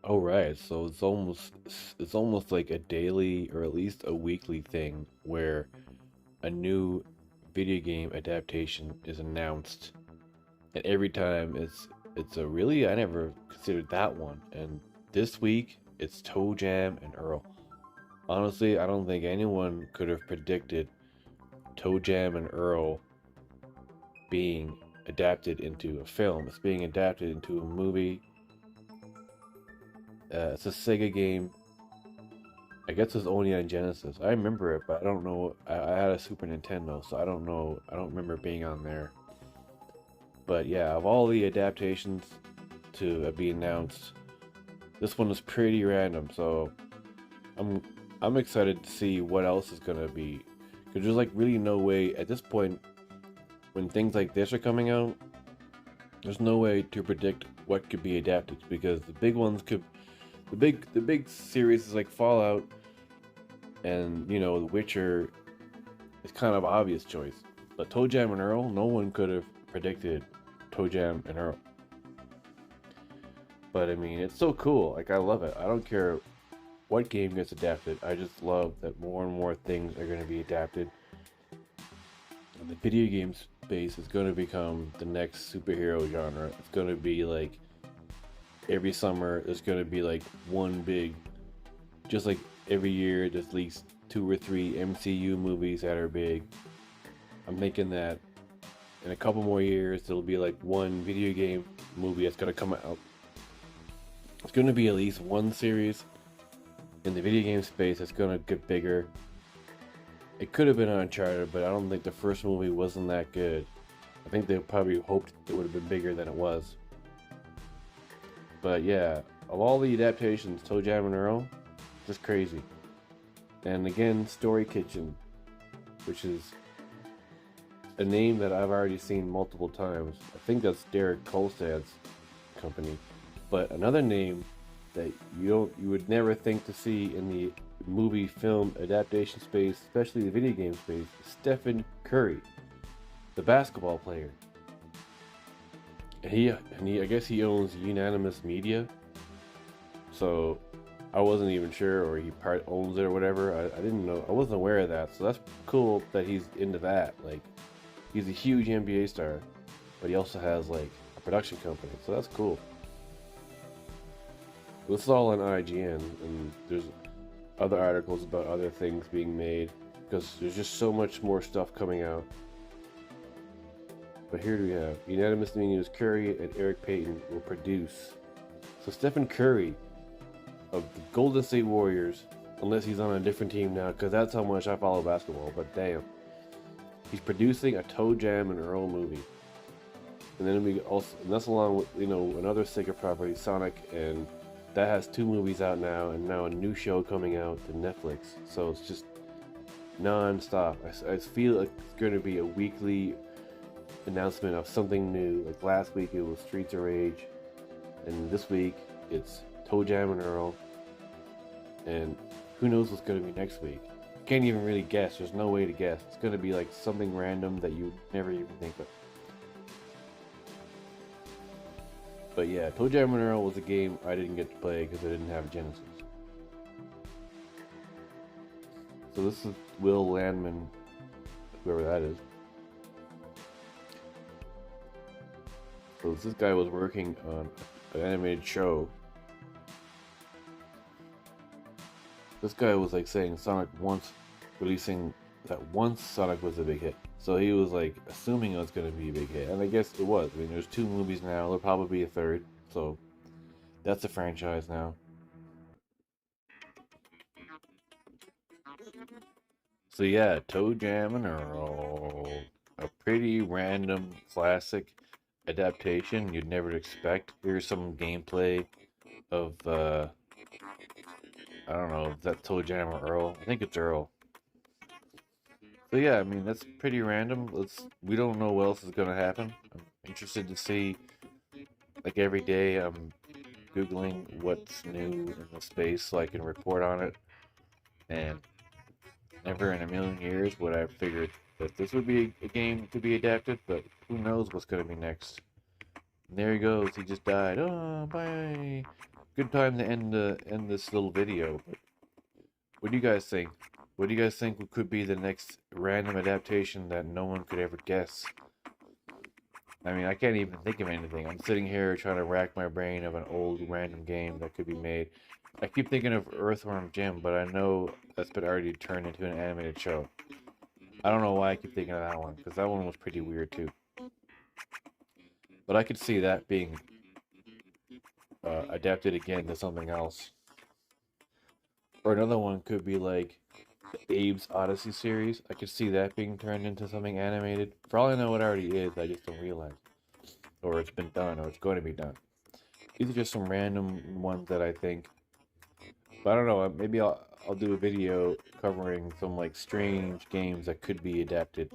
Oh right, so it's almost like a daily or at least a weekly thing where a new video game adaptation is announced, and every time it's a really I never considered that one. And this week it's Toe Jam and Earl. Honestly, I don't think anyone could have predicted Toe Jam and Earl being adapted into a film. It's being adapted into a movie. It's a Sega game. I guess it's only on Genesis. I remember it, but I don't know. I had a Super Nintendo, so I don't know. I don't remember being on there. But yeah, of all the adaptations to be announced, this one is pretty random. So I'm I'm excited to see what else is gonna be. Because there's like really no way at this point when things like this are coming out. There's no way to predict what could be adapted because the big ones could the big series is like Fallout and The Witcher is kind of obvious choice. But Toe Jam and Earl, no one could have predicted Toe Jam and Earl. But I mean, it's so cool. Like I love it. I don't care what game gets adapted. I just love that more and more things are going to be adapted. And the video game space is going to become the next superhero genre. It's going to be like every summer there's going to be like one big, just like every year there's at least two or three MCU movies that are big. I'm thinking that in a couple more years there'll be like one video game movie that's going to come out. It's going to be at least one series in the video game space that's going to get bigger. It could have been Uncharted, but I don't think the first movie wasn't that good. I think they probably hoped it would have been bigger than it was. But yeah, of all the adaptations, Toe Jam and Earl, just crazy. And again, Story Kitchen, which is a name that I've already seen multiple times. I think that's Derek Kolstad's company. But another name that you would never think to see in the movie film adaptation space, especially the video game space, Stephen Curry, the basketball player. And he I guess he owns Unanimous Media. So I wasn't even sure, or he part owns it or whatever. I didn't know. I wasn't aware of that. So that's cool that he's into that. Like he's a huge NBA star, but he also has like a production company. So that's cool. This is all on IGN, and there's other articles about other things being made because there's just so much more stuff coming out. But here we have Unanimous News Curry and Eric Payton will produce. So Stephen Curry of the Golden State Warriors, unless he's on a different team now, because that's how much I follow basketball. But damn, he's producing a Toe Jam and Earl movie, and then we also and that's along with another Sega property, Sonic, and that has two movies out now, and now a new show coming out to Netflix. So it's just non-stop. I feel like it's going to be a weekly announcement of something new. Like last week it was Streets of Rage, and this week it's Toe Jam and Earl, and who knows what's going to be next week. Can't even really guess. There's no way to guess. It's going to be like something random that you never even think of. But yeah, Toe Jam and Earl was a game I didn't get to play because I didn't have a Genesis. So this is Will Landman, whoever that is. So this guy was working on an animated show. This guy was like saying Sonic once releasing that once Sonic was a big hit. So he was like assuming it was going to be a big hit, and I guess it was. I mean, there's two movies now. There'll probably be a third. So that's a franchise now. So yeah, Toe Jam and Earl, a pretty random classic adaptation you'd never expect. Here's some gameplay of I don't know if that's Toe Jam or Earl. I think it's Earl. So yeah, I mean that's pretty random. We don't know what else is gonna happen. I'm interested to see. Like every day, I'm googling what's new in the space so I can report on it. And never in a million years would I have figured that this would be a game to be adapted. But who knows what's gonna be next? And there he goes. He just died. Oh, bye. good time to end this little video. But what do you guys think? What do you guys think could be the next random adaptation that no one could ever guess? I mean, I can't even think of anything. I'm sitting here trying to rack my brain of an old random game that could be made. I keep thinking of Earthworm Jim, but I know that's been already turned into an animated show. I don't know why I keep thinking of that one, because that one was pretty weird too. But I could see that being adapted again to something else. Or another one could be like the Abe's Odyssey series. I could see that being turned into something animated. For all I know, it already is. I just don't realize. Or it's been done, or it's going to be done. These are just some random ones that I think. But I don't know. Maybe I'll do a video covering some like strange games that could be adapted,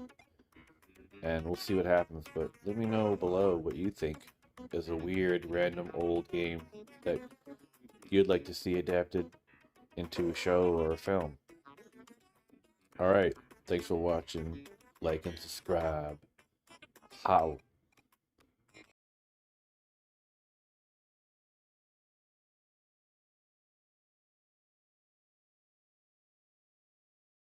and we'll see what happens. But let me know below what you think is a weird, random old game that you'd like to see adapted into a show or a film. Alright, thanks for watching. Like and subscribe. How?